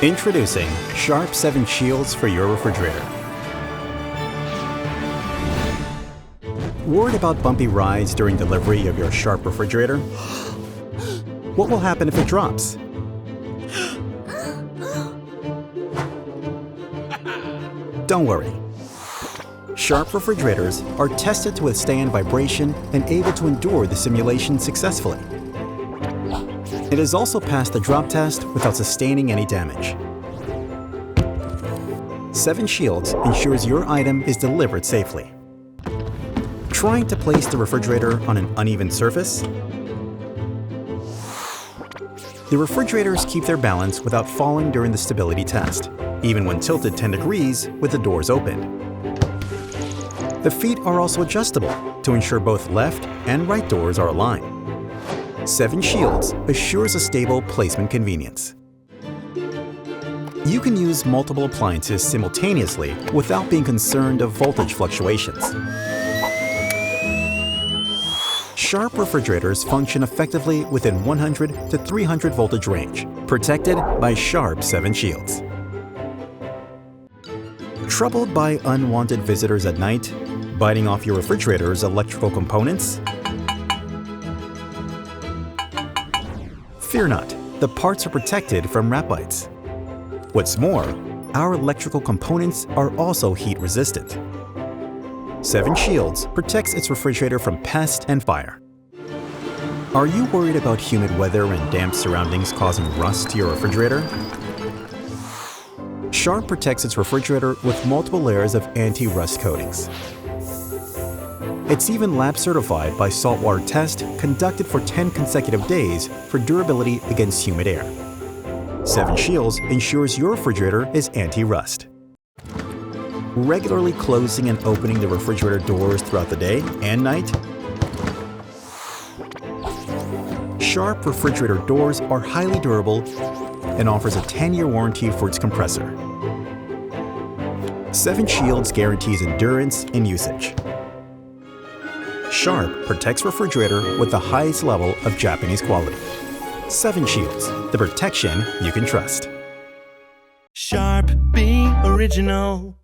Introducing Sharp 7 Shields for your refrigerator. Worried about bumpy rides during delivery of your Sharp refrigerator? What will happen if it drops? Don't worry. Sharp refrigerators are tested to withstand vibration and able to endure the simulation successfully. It has also passed the drop test without sustaining any damage. 7 Shields ensures your item is delivered safely. Trying to place the refrigerator on an uneven surface? The refrigerators keep their balance without falling during the stability test, even when tilted 10 degrees with the doors open. The feet are also adjustable to ensure both left and right doors are aligned. 7 Shields assures a stable placement convenience. You can use multiple appliances simultaneously without being concerned of voltage fluctuations. Sharp refrigerators function effectively within 100 to 300 voltage range, protected by Sharp 7 Shields. Troubled by unwanted visitors at night, biting off your refrigerator's electrical components? Fear not, the parts are protected from rat bites. What's more, our electrical components are also heat resistant. 7 Shields protects its refrigerator from pest and fire. Are you worried about humid weather and damp surroundings causing rust to your refrigerator? Sharp protects its refrigerator with multiple layers of anti-rust coatings. It's even lab certified by saltwater test conducted for 10 consecutive days for durability against humid air. 7 Shields ensures your refrigerator is anti-rust. Regularly closing and opening the refrigerator doors throughout the day and night? Sharp refrigerator doors are highly durable and offers a 10-year warranty for its compressor. 7 Shields guarantees endurance and usage. Sharp protects refrigerator with the highest level of Japanese quality. 7 Shields, the protection you can trust. Sharp, be original.